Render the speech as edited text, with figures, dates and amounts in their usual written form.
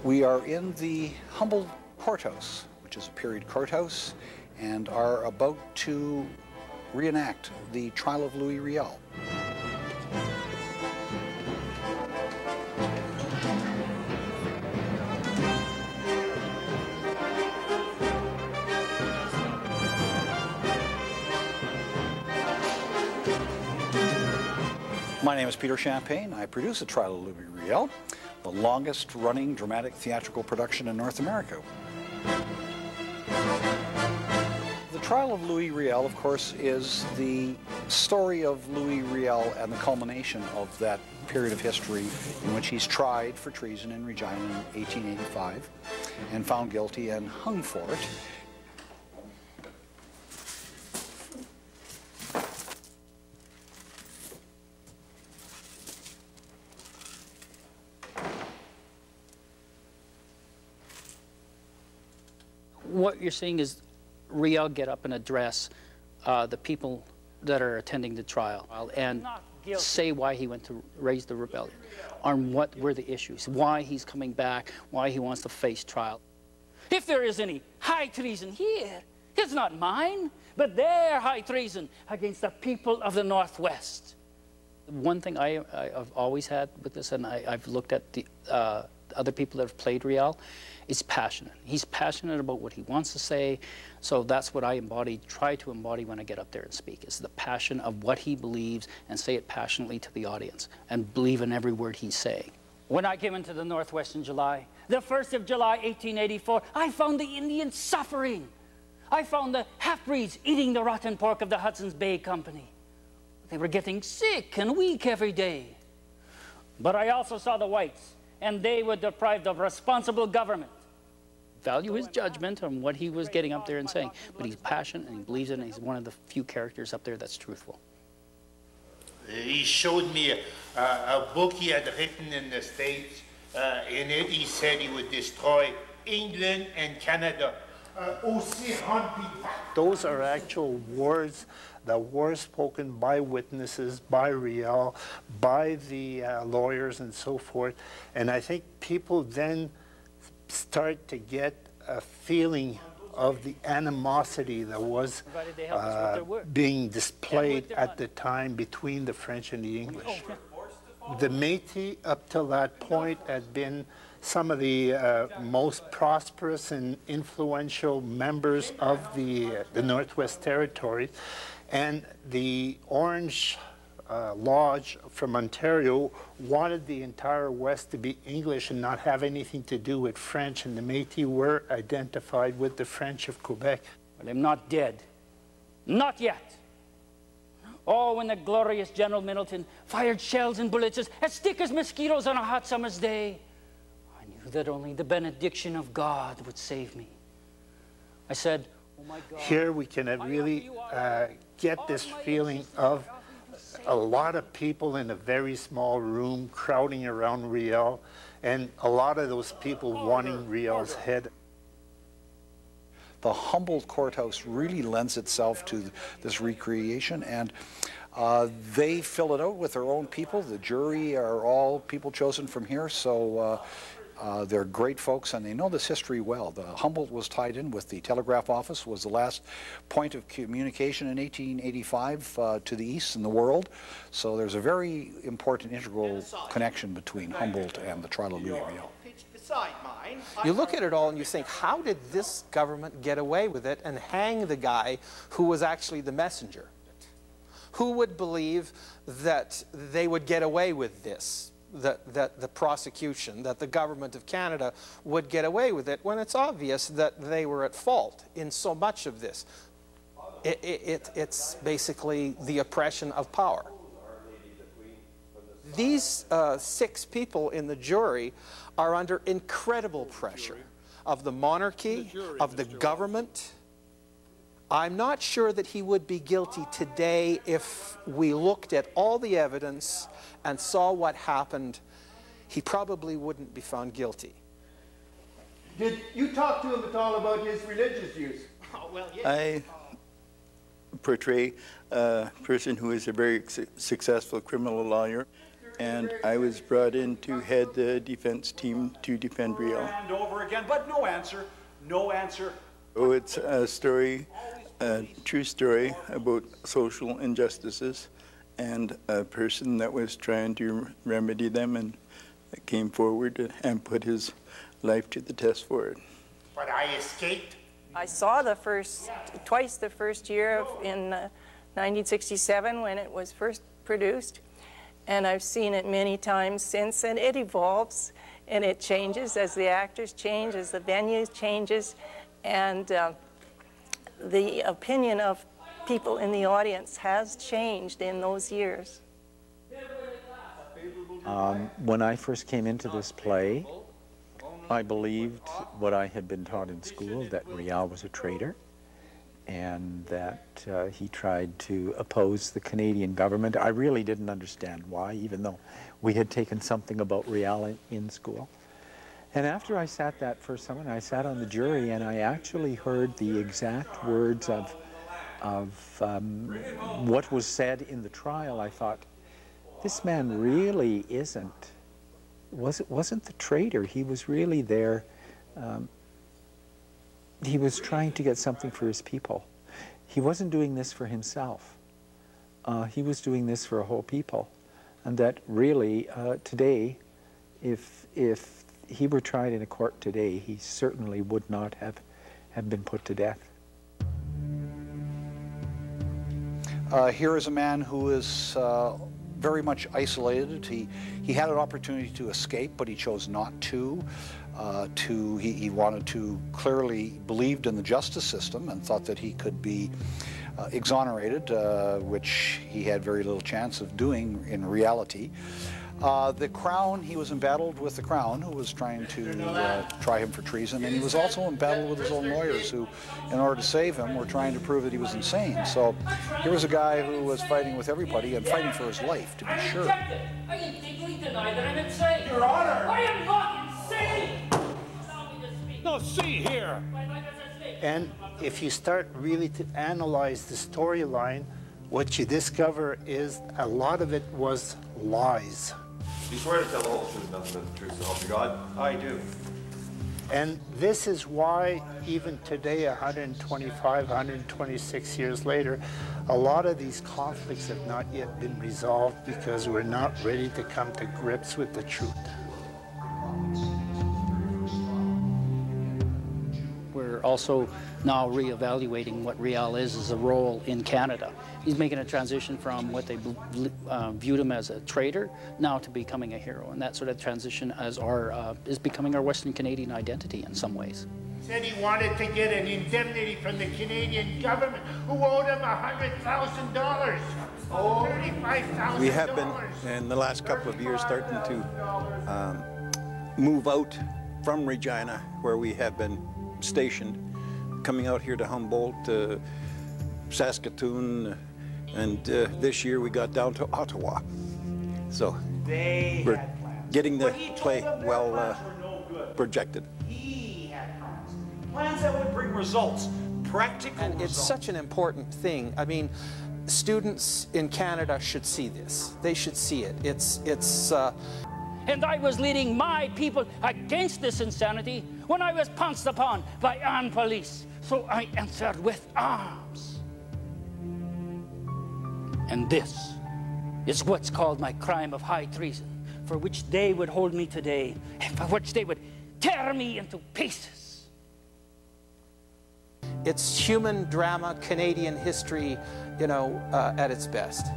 We are in the Humboltd courthouse, which is a period courthouse, and are about to reenact the trial of Louis Riel. My name is Peter Champagne. I produce the trial of Louis Riel, the longest running dramatic theatrical production in North America. The trial of Louis Riel, of course, is the story of Louis Riel and the culmination of that period of history in which he's tried for treason in Regina in 1885 and found guilty and hung for it. What you're seeing is Riel get up and address the people that are attending the trial and say why he went to raise the rebellion, on what were the issues, why he's coming back, why he wants to face trial. If there is any high treason here, it's not mine, but their high treason against the people of the Northwest. One thing I've always had with this, and I've looked at the other people that have played Riel, is passionate. He's passionate about what he wants to say, so that's what I try to embody when I get up there and speak, is the passion of what he believes and say it passionately to the audience and believe in every word he's saying. When I came into the Northwest in July, the 1st of July, 1884, I found the Indians suffering. I found the half-breeds eating the rotten pork of the Hudson's Bay Company. They were getting sick and weak every day. But I also saw the whites, and they were deprived of responsible government. Value his judgment on what he was getting up there and saying, but he's passionate and he believes in it, and he's one of the few characters up there that's truthful. He showed me a book he had written in the States. In it, he said he would destroy England and Canada. Those are actual words that were spoken by witnesses, by Riel, by the lawyers and so forth. And I think people then start to get a feeling of the animosity that was being displayed at the time between the French and the English. The Métis, up till that point, had been some of the most prosperous and influential members of the Northwest Territories, and the Orange Lodge from Ontario wanted the entire West to be English and not have anything to do with French, and the Métis were identified with the French of Quebec. But I'm not dead. Not yet. Oh, when the glorious General Middleton fired shells and bullets as thick as mosquitoes on a hot summer's day, I knew that only the benediction of God would save me. I said, oh my God. Here we can really get this feeling of a lot of people in a very small room crowding around Riel, and a lot of those people wanting Riel's head. The Humboltd courthouse really lends itself to this recreation, and they fill it out with their own people. The jury are all people chosen from here, so they're great folks, and they know this history well. The Humboldt was tied in with the telegraph office, was the last point of communication in 1885 to the east in the world. So there's a very important integral connection between Humboldt and the trial of Louis Riel. You look at it all and you think, how did this government get away with it and hang the guy who was actually the messenger? Who would believe that they would get away with this? That the prosecution, that the government of Canada would get away with it, when it's obvious that they were at fault in so much of this. It's basically the oppression of power. These 6 people in the jury are under incredible pressure of the monarchy, of the government. I'm not sure that he would be guilty today if we looked at all the evidence and saw what happened. He probably wouldn't be found guilty. Did you talk to him at all about his religious views? Oh, well, yes. I portray a person who is a very successful criminal lawyer. and I was brought in to head the defense team to defend Riel. And over again, but no answer, no answer. Oh, it's a story, a true story about social injustices and a person that was trying to remedy them and came forward and put his life to the test for it. But I escaped. I saw twice the first year in 1967 when it was first produced, and I've seen it many times since, and it evolves and it changes as the actors change, as the venue changes, and the opinion of people in the audience has changed in those years. When I first came into this play, I believed what I had been taught in school, that Riel was a traitor and that he tried to oppose the Canadian government. I really didn't understand why, even though we had taken something about Riel in school. And after I sat that first summer, I sat on the jury and I actually heard the exact words of what was said in the trial. I thought, this man really wasn't the traitor. He was really there. He was trying to get something for his people. He wasn't doing this for himself. He was doing this for a whole people. And that really, today, if he were tried in a court today, he certainly would not have been put to death. Here is a man who is very much isolated. He had an opportunity to escape, but he chose not to. He wanted to, clearly believed in the justice system and thought that he could be exonerated, which he had very little chance of doing in reality. The Crown, he was embattled with the Crown, who was trying to try him for treason, and he was also embattled with his own lawyers, who, in order to save him, were trying to prove that he was insane. So here was a guy who was fighting with everybody and fighting for his life, to be sure. I indignantly deny that I'm insane. Your Honor! I am not insane! Allow me to speak. No, see here. And if you start really to analyze the storyline, what you discover is a lot of it was lies. Do you swear to tell the whole truth, nothing but the truth, so help you God? I do. And this is why even today, 125, 126 years later, a lot of these conflicts have not yet been resolved because we're not ready to come to grips with the truth. We're also now reevaluating what Riel is as a role in Canada. He's making a transition from what they viewed him as a traitor now to becoming a hero, and that sort of transition is becoming our Western Canadian identity in some ways. He said he wanted to get an indemnity from the Canadian government, who owed him $100,000. Oh, $35,000. We have been, in the last couple of years, starting to move out from Regina, where we have been stationed, coming out here to Humboldt, Saskatoon, and this year we got down to Ottawa. So we're getting the play well projected. He had plans that would bring results, practical results. And it's such an important thing. I mean, students in Canada should see this. They should see it. And I was leading my people against this insanity when I was pounced upon by armed police. So I answered with arms. And this is what's called my crime of high treason, for which they would hold me today, and for which they would tear me into pieces. It's human drama, Canadian history, at its best.